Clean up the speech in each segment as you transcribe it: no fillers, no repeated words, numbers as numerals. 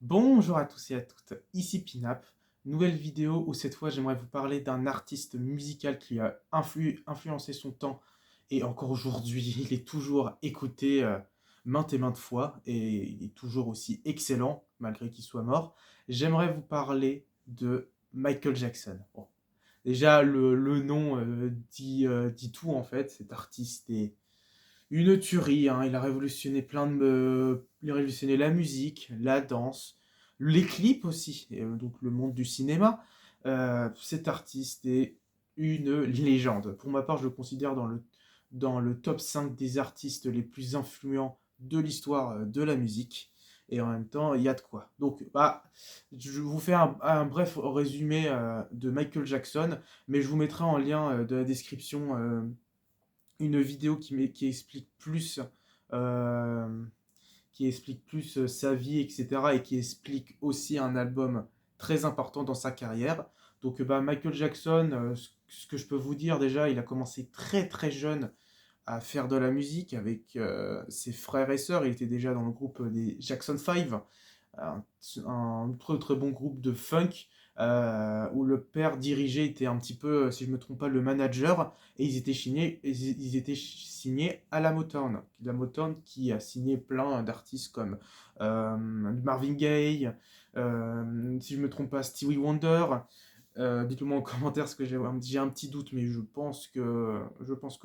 Bonjour à tous et à toutes, ici Pinap. Nouvelle vidéo où cette fois j'aimerais vous parler d'un artiste musical qui a influencé son temps et encore aujourd'hui il est toujours écouté maintes et maintes fois et il est toujours aussi excellent malgré qu'il soit mort. J'aimerais vous parler de Michael Jackson. Bon, déjà le nom dit tout en fait, cet artiste est une tuerie, hein. Il a révolutionné il a révolutionné la musique, la danse, les clips aussi, et donc le monde du cinéma. Cet artiste est une légende. Pour ma part, je le considère dans le top 5 des artistes les plus influents de l'histoire de la musique. Et en même temps, il y a de quoi. Donc, je vous fais un bref résumé de Michael Jackson, mais je vous mettrai en lien de la description une vidéo euh, qui explique plus sa vie, etc. et qui explique aussi un album très important dans sa carrière. Donc Michael Jackson, ce que je peux vous dire déjà, il a commencé très très jeune à faire de la musique avec ses frères et sœurs. Il était déjà dans le groupe des Jackson 5, un très très bon groupe de funk où le père dirigeait, était un petit peu, si je ne me trompe pas, le manager, et ils étaient signés à la Motown qui a signé plein d'artistes comme Marvin Gaye, si je ne me trompe pas, Stevie Wonder. Dites-le moi en commentaire parce que j'ai un petit doute, mais je pense que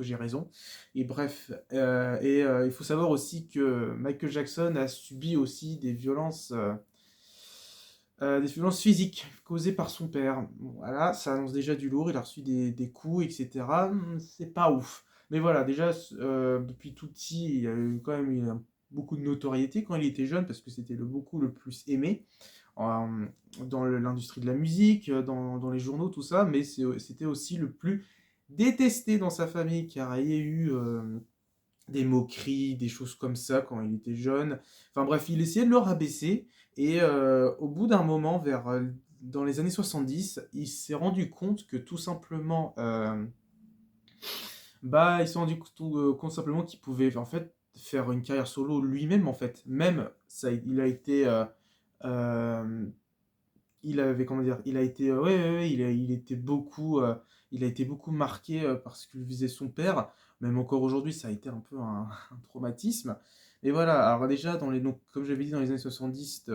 j'ai raison. Et bref, il faut savoir aussi que Michael Jackson a subi aussi des violences physiques causées par son père. Bon, voilà, ça annonce déjà du lourd. Il a reçu des coups, etc. C'est pas ouf. Mais voilà, déjà, depuis tout petit, il a eu quand même beaucoup de notoriété quand il était jeune parce que c'était beaucoup le plus aimé euh, dans l'industrie de la musique, dans les journaux, tout ça, mais c'était aussi le plus détesté dans sa famille, car il y a eu des moqueries, des choses comme ça quand il était jeune. Enfin bref, il essayait de le rabaisser, et au bout d'un moment, dans les années 70, il s'est rendu compte que tout simplement, il s'est rendu compte simplement qu'il pouvait en fait faire une carrière solo lui-même en fait. Même ça, euh, il avait, comment dire, il a été, ouais, ouais, ouais, il a été beaucoup marqué par ce que faisait son père. Même encore aujourd'hui, ça a été un peu un traumatisme. Mais voilà, alors déjà, donc, comme j'avais dit, dans les années 70,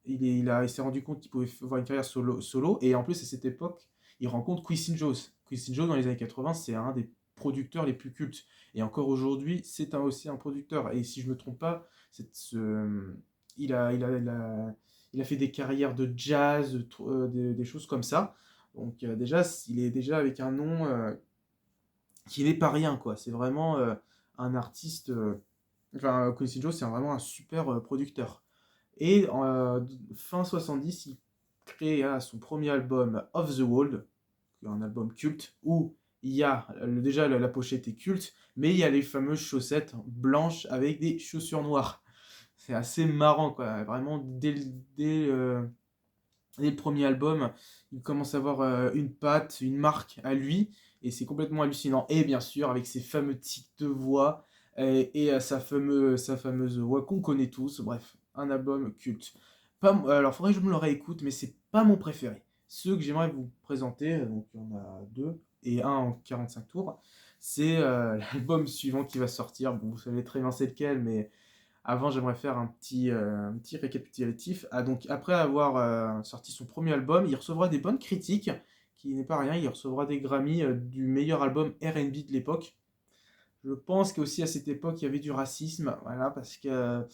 il s'est rendu compte qu'il pouvait avoir une carrière solo. Et en plus, à cette époque, il rencontre Quincy Jones. Quincy Jones, dans les années 80, c'est un des producteurs les plus cultes. Et encore aujourd'hui, c'est aussi un producteur. Et si je me trompe pas, il a, il a, il a, il a fait des carrières de jazz, des choses comme ça. Donc déjà, il est déjà avec un nom qui n'est pas rien, quoi. C'est vraiment un artiste. Enfin, Quincy Jones, c'est vraiment un super producteur. Et fin 70, il créa son premier album, Off the Wall, un album culte, où il y a déjà la pochette est culte, mais il y a les fameuses chaussettes blanches avec des chaussures noires. C'est assez marrant, quoi. Vraiment, dès le premier album, il commence à avoir une patte, une marque à lui, et c'est complètement hallucinant. Et bien sûr, avec ses fameux tics de voix et sa fameuse voix qu'on connaît tous. Bref, un album culte. Alors, faudrait que je me le réécoute, mais c'est pas mon préféré. Ceux que j'aimerais vous présenter, donc il y en a deux, et un en 45 tours, c'est l'album suivant qui va sortir. Bon, vous savez très bien c'est lequel, mais avant, j'aimerais faire un petit récapitulatif. Ah, donc, après avoir sorti son premier album, il recevra des bonnes critiques, qui n'est pas rien. Il recevra des Grammy du meilleur album R&B de l'époque. Je pense qu'aussi à cette époque, il y avait du racisme, voilà, parce que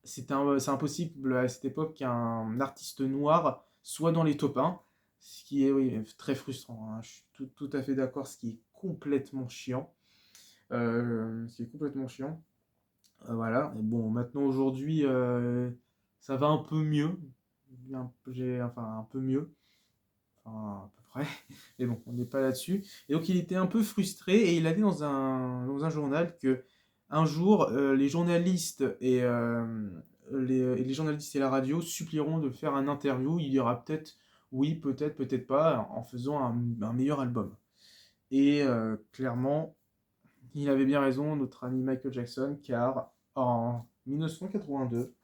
c'est impossible à cette époque qu'un artiste noir soit dans les top 1, ce qui est, oui, très frustrant, hein. Je suis tout à fait d'accord, ce qui est complètement chiant. Ce qui est complètement chiant. Voilà. Et bon, maintenant aujourd'hui, ça va un peu mieux. Enfin, un peu mieux. Enfin, à peu près. Mais bon, on n'est pas là-dessus. Et donc, il était un peu frustré et il a dit dans un journal que un jour, les journalistes et la radio supplieront de faire un interview. Il y aura peut-être, oui, peut-être, peut-être pas, en faisant un meilleur album. Et clairement, il avait bien raison, notre ami Michael Jackson, car en 1982,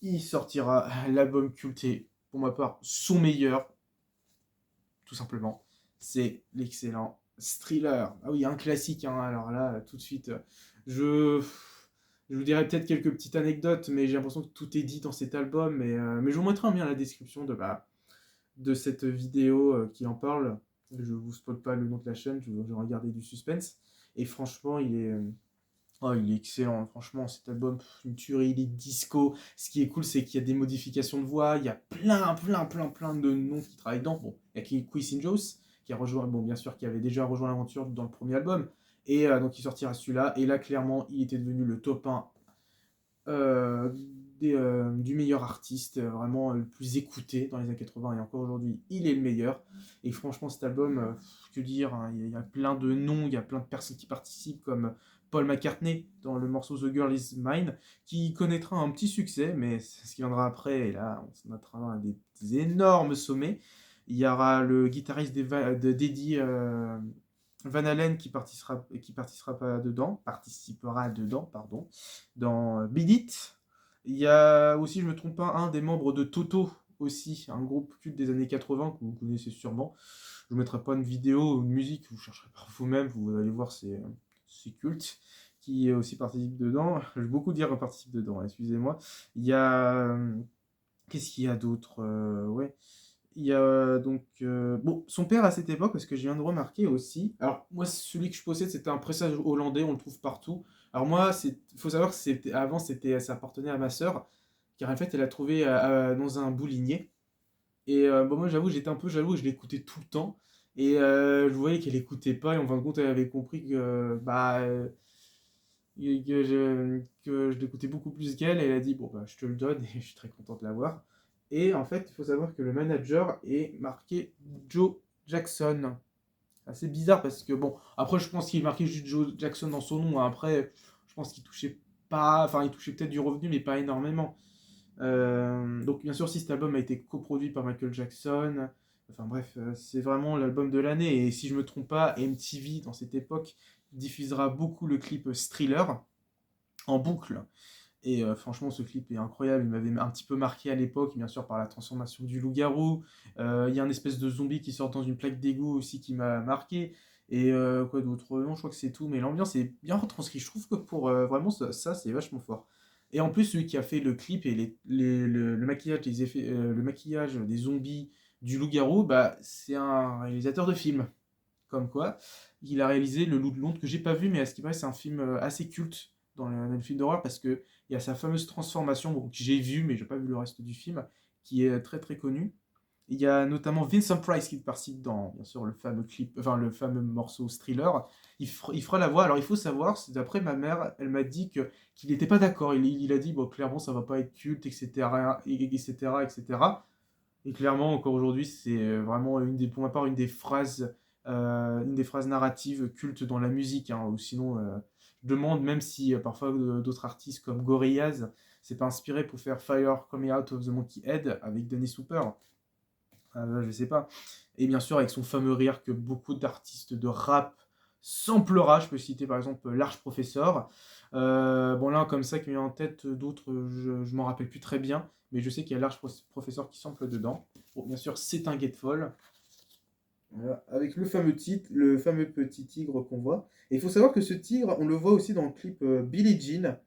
il sortira l'album culte et, pour ma part, son meilleur, tout simplement. C'est l'excellent Thriller. Ah oui, un classique, hein. Alors là, tout de suite, je, je vous dirai peut-être quelques petites anecdotes, mais j'ai l'impression que tout est dit dans cet album. Mais je vous mettrai bien la description de cette vidéo qui en parle. Je vous spoil pas le nom de la chaîne, je vais regarder du suspense. Et franchement, il est excellent. Franchement, cet album, une tuerie, il est disco. Ce qui est cool, c'est qu'il y a des modifications de voix. Il y a plein de noms qui travaillent dedans. Bon, il y a Quincy Jones, qui a rejoint, bon, bien sûr, qui avait déjà rejoint l'aventure dans le premier album. Et donc, il sortira celui-là. Et là, clairement, il était devenu le top 1 euh, du meilleur artiste, vraiment le plus écouté dans les années 80 et encore aujourd'hui, il est le meilleur. Et franchement, cet album, que dire, hein, il y a plein de noms, il y a plein de personnes qui participent, comme Paul McCartney dans le morceau The Girl Is Mine, qui connaîtra un petit succès, mais ce qui viendra après, et là, on se mettra à des énormes sommets. Il y aura le guitariste d'Eddie Van Halen participera dedans, pardon, dans Beat It. Il y a aussi, je me trompe pas, un des membres de Toto aussi, un groupe culte des années 80 que vous connaissez sûrement. Je ne vous mettrai pas une vidéo ou une musique, vous chercherez par vous-même, vous allez voir, c'est culte, qui aussi participe dedans. Je vais beaucoup dire participe dedans, excusez-moi. Il y a... Qu'est-ce qu'il y a d'autre ouais. Il y a donc bon, son père à cette époque, parce que je viens de remarquer aussi. Alors moi, celui que je possède, c'était un pressage hollandais, on le trouve partout. Alors moi, faut savoir que ça appartenait à ma sœur, car en fait, elle a trouvé dans un boulinier. Et bon, moi, j'avoue, j'étais un peu jaloux, je l'écoutais tout le temps. Et je voyais qu'elle écoutait pas, et en fin de compte, elle avait compris que je l'écoutais beaucoup plus qu'elle, et elle a dit, bon, bah, je te le donne, et je suis très content de l'avoir. Et en fait, il faut savoir que le manager est marqué Joe Jackson. Assez bizarre parce que, bon, après, je pense qu'il est marqué juste Joe Jackson dans son nom, hein. Après, je pense qu'il touchait pas, enfin, il touchait peut-être du revenu, mais pas énormément. Donc, bien sûr, si cet album a été coproduit par Michael Jackson, enfin bref, c'est vraiment l'album de l'année. Et si je me trompe pas, MTV, dans cette époque, diffusera beaucoup le clip Thriller en boucle. Et franchement, ce clip est incroyable. Il m'avait un petit peu marqué à l'époque, bien sûr, par la transformation du loup-garou. Il y a un espèce de zombie qui sort dans une plaque d'égout aussi qui m'a marqué. Et quoi d'autre? Non, je crois que c'est tout. Mais l'ambiance est bien retranscrite. Je trouve que pour vraiment ça, c'est vachement fort. Et en plus, celui qui a fait le clip et le maquillage des effets, le maquillage des zombies, du loup-garou, bah, c'est un réalisateur de film. Comme quoi, il a réalisé Le Loup de Londres, que j'ai pas vu, mais à ce qui paraît, c'est un film assez culte dans le film d'horreur, parce qu'il y a sa fameuse transformation, bon, que j'ai vue, mais j'ai pas vu le reste du film, qui est très très connu. Il y a notamment Vincent Price qui participe dans, bien sûr, le fameux clip, enfin le fameux morceau Thriller. Il fera la voix. Alors il faut savoir, d'après ma mère, elle m'a dit qu'il n'était pas d'accord. Il a dit, bon, clairement, ça va pas être culte, etc., etc., etc. Et clairement, encore aujourd'hui, c'est vraiment pour ma part, une des phrases narratives cultes dans la musique, hein. Ou sinon, je demande, même si parfois d'autres artistes comme Gorillaz s'est pas inspiré pour faire Fire Coming Out of the Monkey Head avec Dennis Hooper. Je sais pas. Et bien sûr, avec son fameux rire que beaucoup d'artistes de rap samplera. Je peux citer par exemple Large Professor. Bon, là, comme ça, qui me vient en tête, d'autres, je m'en rappelle plus très bien. Mais je sais qu'il y a Large Professor qui sample dedans. Bon, bien sûr, c'est un Getfall. Voilà, avec le fameux titre, le fameux petit tigre qu'on voit. Et il faut savoir que ce tigre, on le voit aussi dans le clip Billie Jean.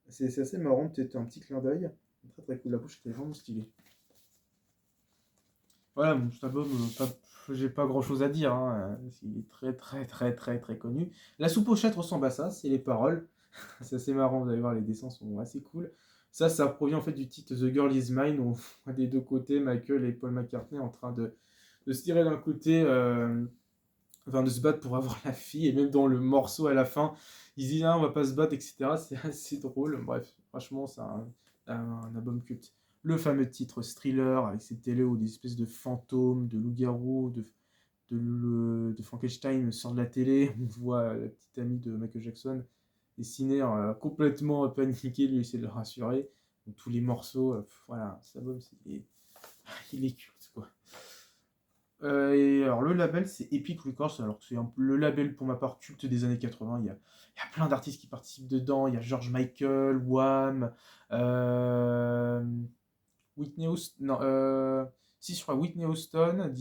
C'est assez marrant, peut-être un petit clin d'œil. Très très cool, la bouche était vraiment stylée. Voilà, mon cet album, j'ai pas grand chose à dire, hein. Il est très très très très très connu. La soupe aux chètres ressemble à ça, c'est les paroles. C'est assez marrant, vous allez voir, les dessins sont assez cool. Ça provient en fait du titre The Girl Is Mine, où on voit des deux côtés Michael et Paul McCartney en train de se tirer d'un côté, enfin de se battre pour avoir la fille, et même dans le morceau à la fin, ils disent ah, on va pas se battre, etc. C'est assez drôle. Bref, franchement, c'est un album culte. Le fameux titre Thriller avec ses télés où des espèces de fantômes, de loups-garous, de Frankenstein sort de la télé. On voit la petite amie de Michael Jackson dessiner complètement paniqué, lui essayer de le rassurer. Donc, tous les morceaux, voilà, cet album, il est culte, quoi. Et alors le label c'est Epic Records, alors que c'est le label pour ma part culte des années 80. Il y a plein d'artistes qui participent dedans. Il y a George Michael, Wham, Euh, Whitney Houston, non, si je crois Whitney Houston,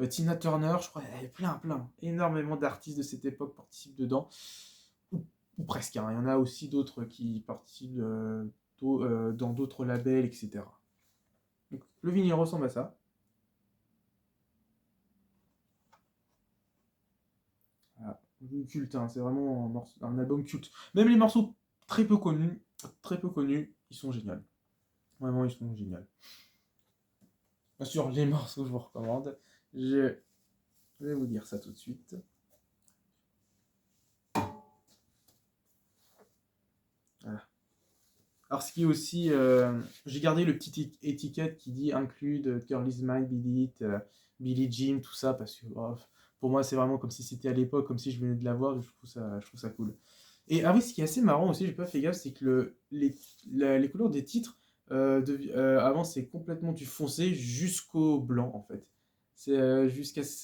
Tina Turner, je crois, il y avait plein, énormément d'artistes de cette époque participent dedans, ou, ou presque, hein. Il y en a aussi d'autres qui participent dans d'autres labels, etc. Donc, le vinyle ressemble à ça. Voilà. Culte, hein, c'est vraiment un album culte. Même les morceaux très peu connus, ils sont géniaux. Vraiment, ils sont géniaux. Bien sûr, les morceaux que je vous recommande, je vais vous dire ça tout de suite. Voilà. Alors, ce qui est aussi, j'ai gardé le petit étiquette qui dit include Girl Is Mine, Beat It, Billie Jean, tout ça, parce que pour moi, c'est vraiment comme si c'était à l'époque, comme si je venais de la voir, je trouve ça cool. Et ah oui, ce qui est assez marrant aussi, j'ai pas fait gaffe, c'est que les couleurs des titres, avant, c'est complètement du foncé jusqu'au blanc, en fait. C'est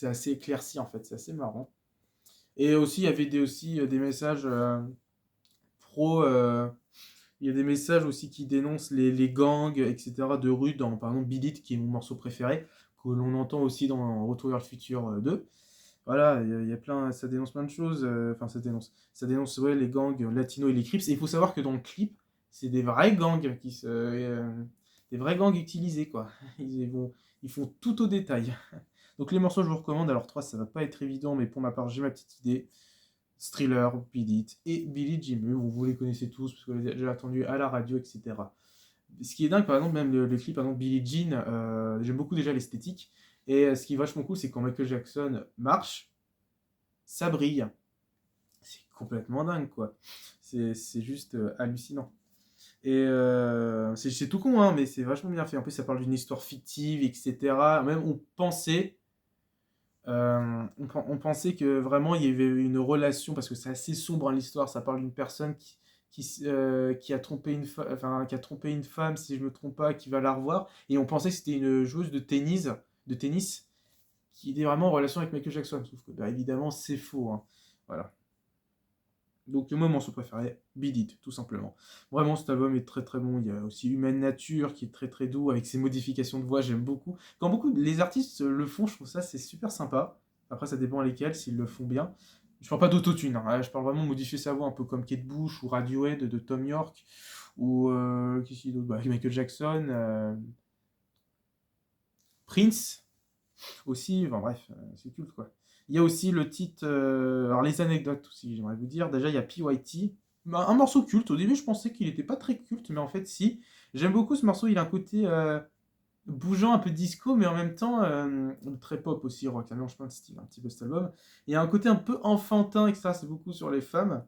assez éclairci, en fait, c'est assez marrant. Et aussi, il y avait des messages pro. Il y a des messages aussi qui dénoncent les gangs, etc. de rue dans, par exemple, Beat It, qui est mon morceau préféré, que l'on entend aussi dans Retour vers le futur 2. Voilà, il y a plein, ça dénonce plein de choses. Enfin, ça dénonce ouais, les gangs latinos et les Crips. Et il faut savoir que dans le clip, c'est des vrais gangs des vrais gangs utilisés, quoi. Ils font tout au détail. Donc les morceaux, je vous recommande. Alors 3, ça va pas être évident, mais pour ma part, j'ai ma petite idée. Thriller, Beat It et Billie Jean. Vous les connaissez tous parce que j'ai attendu à la radio, etc. Ce qui est dingue, par exemple, même le clip, par exemple, Billie Jean, j'aime beaucoup déjà l'esthétique. Et ce qui est vachement cool, c'est quand Michael Jackson marche, ça brille. C'est complètement dingue, quoi. C'est juste hallucinant. Et c'est tout con, hein, mais c'est vachement bien fait. En plus, ça parle d'une histoire fictive, etc. Même on pensait que vraiment il y avait une relation, parce que c'est assez sombre, hein, l'histoire, ça parle d'une personne qui a trompé qui a trompé une femme, si je me trompe pas, qui va la revoir, et on pensait que c'était une joueuse de tennis qui était vraiment en relation avec Michael Jackson, sauf que bah, évidemment c'est faux, hein. Voilà. Donc moi, mon morceau préféré, Beat It, tout simplement. Vraiment, cet album est très très bon. Il y a aussi Human Nature qui est très très doux avec ses modifications de voix, j'aime beaucoup. Quand beaucoup les artistes le font, je trouve ça c'est super sympa. Après, ça dépend lesquels, s'ils le font bien. Je parle pas d'autotune, hein. Je parle vraiment de modifier sa voix, un peu comme Kate Bush ou Radiohead de Tom York ou qui c'est d'autre, Michael Jackson, Prince aussi. Enfin bref, c'est culte quoi. Il y a aussi le titre, alors les anecdotes aussi, j'aimerais vous dire. Déjà, il y a PYT, un morceau culte. Au début, je pensais qu'il n'était pas très culte, mais en fait, si. J'aime beaucoup ce morceau, il a un côté bougeant, un peu disco, mais en même temps très pop aussi, rock. Ça mélange plein de styles, un petit peu cet album. Il y a un côté un peu enfantin, etc. C'est beaucoup sur les femmes.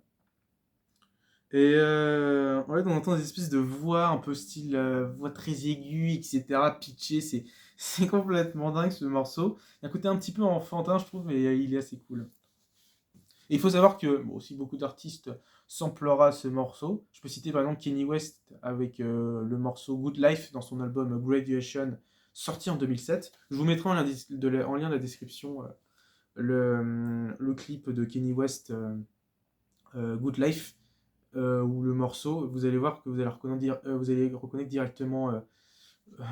Et en fait, on entend des espèces de voix un peu style voix très aiguë, etc. Pitchée, c'est complètement dingue ce morceau. Il y a un côté un petit peu enfantin, je trouve, mais il est assez cool. Et il faut savoir que bon, aussi beaucoup d'artistes samplera ce morceau. Je peux citer par exemple Kanye West avec le morceau Good Life dans son album Graduation, sorti en 2007. Je vous mettrai en lien de la description le clip de Kanye West Good Life ou le morceau. Vous allez voir que vous allez reconnaître directement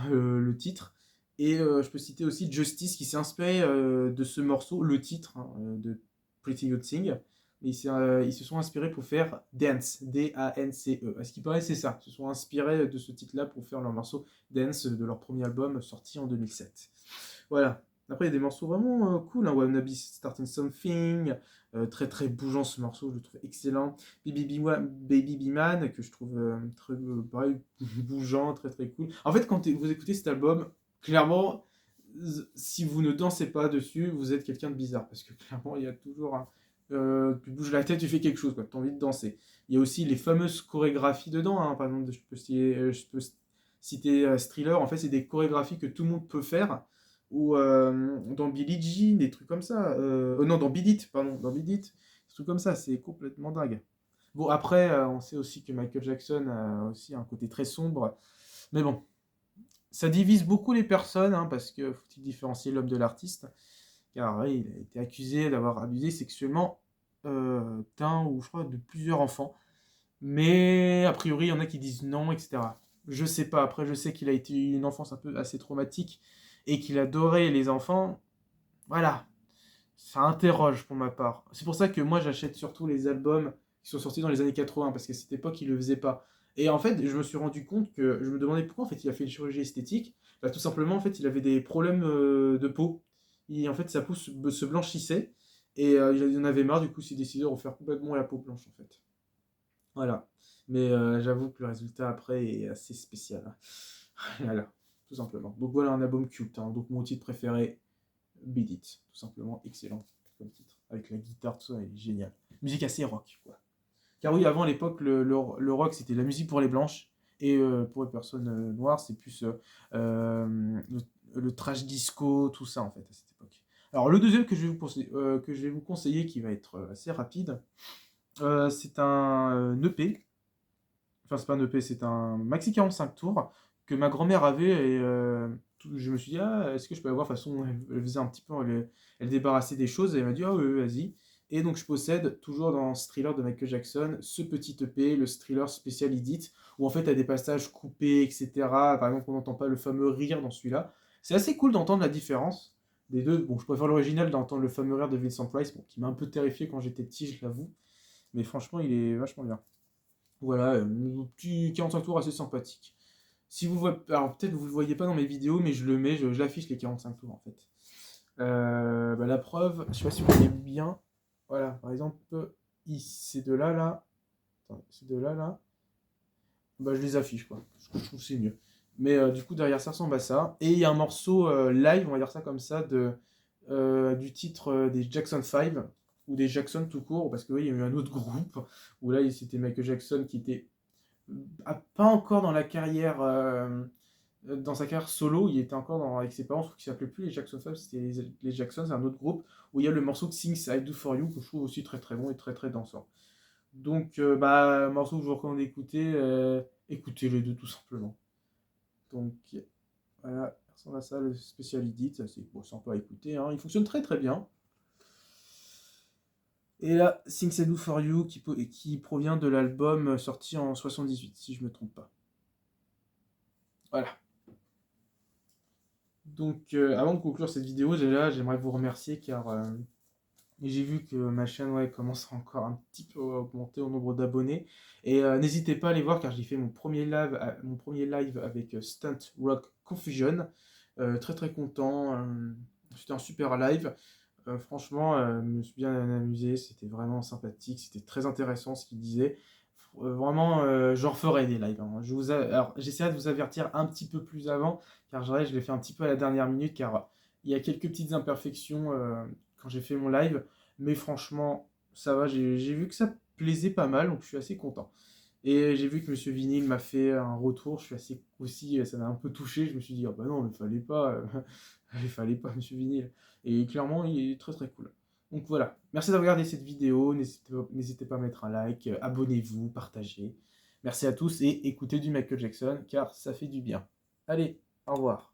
le titre. Et je peux citer aussi Justice qui s'est inspiré de ce morceau, le titre hein, de Pretty Good Thing. Ils se sont inspirés pour faire Dance, D-A-N-C-E. À ce qui paraît, c'est ça. Ils se sont inspirés de ce titre-là pour faire leur morceau Dance de leur premier album sorti en 2007. Voilà. Après, il y a des morceaux vraiment cool. Hein. Wanna Be Starting Something. Très très bougeant ce morceau, je le trouve excellent. Baby Be Man, que je trouve très pareil, bougeant, très très cool. En fait, quand vous écoutez cet album, clairement, si vous ne dansez pas dessus, vous êtes quelqu'un de bizarre. Parce que clairement, il y a toujours un. Tu bouges la tête, tu fais quelque chose, tu as envie de danser. Il y a aussi les fameuses chorégraphies dedans. Hein. Par exemple, je peux citer Thriller. En fait, c'est des chorégraphies que tout le monde peut faire. Ou dans Billie Jean, des trucs comme ça. Non, dans Beat It, pardon. Dans Beat It, des trucs comme ça. C'est complètement dingue. Bon, après, on sait aussi que Michael Jackson a aussi un côté très sombre. Mais bon, ça divise beaucoup les personnes, hein, parce que faut-il différencier l'homme de l'artiste. Car ouais, il a été accusé d'avoir abusé sexuellement d'un ou je crois de plusieurs enfants. Mais a priori, il y en a qui disent non, etc. Je sais pas. Après, je sais qu'il a été une enfance un peu assez traumatique et qu'il adorait les enfants. Voilà, ça interroge pour ma part. C'est pour ça que moi, j'achète surtout les albums qui sont sortis dans les années 80, parce qu'à cette époque, il le faisait pas. Et en fait, je me suis rendu compte que je me demandais pourquoi en fait il a fait une chirurgie esthétique. Bah, tout simplement, en fait, il avait des problèmes de peau. En fait, sa peau se blanchissait et il en avait marre. Du coup, il s'est décidé de refaire complètement la peau blanche, en fait. Voilà. Mais j'avoue que le résultat après est assez spécial, hein. Voilà, tout simplement. Donc voilà un album culte, hein. Donc mon titre préféré, Beat It, tout simplement excellent comme titre. Avec la guitare, tout ça, il est génial. Musique assez rock, quoi. Car oui, avant, à l'époque, le rock, c'était la musique pour les blanches. Et pour les personnes noires, c'est plus le trash disco, tout ça, en fait, à cette époque. Alors, le deuxième que je vais vous conseiller, qui va être assez rapide, c'est un EP. Enfin, c'est pas un EP, c'est un maxi 45 tours que ma grand-mère avait. Et je me suis dit, ah, est-ce que je peux avoir? De toute façon, elle faisait un petit peu, elle débarrassait des choses. Et elle m'a dit, ah oui, vas-y. Et donc, je possède, toujours dans ce thriller de Michael Jackson, ce petit EP, le thriller spécial Edit, où en fait, il y a des passages coupés, etc. Par exemple, on n'entend pas le fameux rire dans celui-là. C'est assez cool d'entendre la différence des deux. Bon, je préfère l'original d'entendre le fameux rire de Vincent Price, bon, qui m'a un peu terrifié quand j'étais petit, je l'avoue. Mais franchement, il est vachement bien. Voilà, un petit 45 tours assez sympathique. Si vous voyez, alors peut-être vous ne le voyez pas dans mes vidéos, mais je le mets, je l'affiche les 45 tours en fait. Bah, la preuve, je sais pas si vous voyez bien. Voilà, par exemple, ces deux-là, là, attendez, ces deux-là, là, bah je les affiche quoi. Je trouve que c'est mieux. Mais du coup, derrière ça ressemble à ça. Et il y a un morceau live, on va dire ça comme ça, du titre des Jackson 5, ou des Jackson tout court, parce que oui, il y a eu un autre groupe, où là, c'était Michael Jackson qui était pas encore dans la carrière, dans sa carrière solo, il était encore avec ses parents, je trouve qu'ils s'appelaient plus les Jackson 5, c'était les Jackson, c'est un autre groupe, où il y a le morceau Things I Do For You, que je trouve aussi très très bon et très très dansant. Donc, bah, un morceau que je vous recommande d'écouter, écoutez les deux tout simplement. Donc, voilà, ça ressemble à ça, le spécial edit, c'est bon, sympa à écouter, hein. Il fonctionne très très bien. Et là, Things I Do For You, qui provient de l'album sorti en 78, si je me trompe pas. Voilà. Donc, avant de conclure cette vidéo, déjà, j'aimerais vous remercier car j'ai vu que ma chaîne ouais, commence encore un petit peu à augmenter au nombre d'abonnés. Et n'hésitez pas à aller voir car j'ai fait mon premier live avec Stunt Rock Confusion. Très très content. C'était un super live. Franchement, je me suis bien amusé. C'était vraiment sympathique. C'était très intéressant ce qu'il disait. Vraiment, j'en referai des lives, hein. Alors, j'essaierai de vous avertir un petit peu plus avant, car je l'ai fait un petit peu à la dernière minute, car il y a quelques petites imperfections quand j'ai fait mon live, mais franchement, ça va, j'ai vu que ça plaisait pas mal, donc je suis assez content. Et j'ai vu que Monsieur Vinyle m'a fait un retour, je suis assez aussi, ça m'a un peu touché, je me suis dit, ah bah non, il fallait pas, il fallait pas Monsieur Vinyle. Et clairement, il est très très cool. Donc voilà, merci d'avoir regardé cette vidéo, n'hésitez pas à mettre un like, abonnez-vous, partagez. Merci à tous et écoutez du Michael Jackson car ça fait du bien. Allez, au revoir.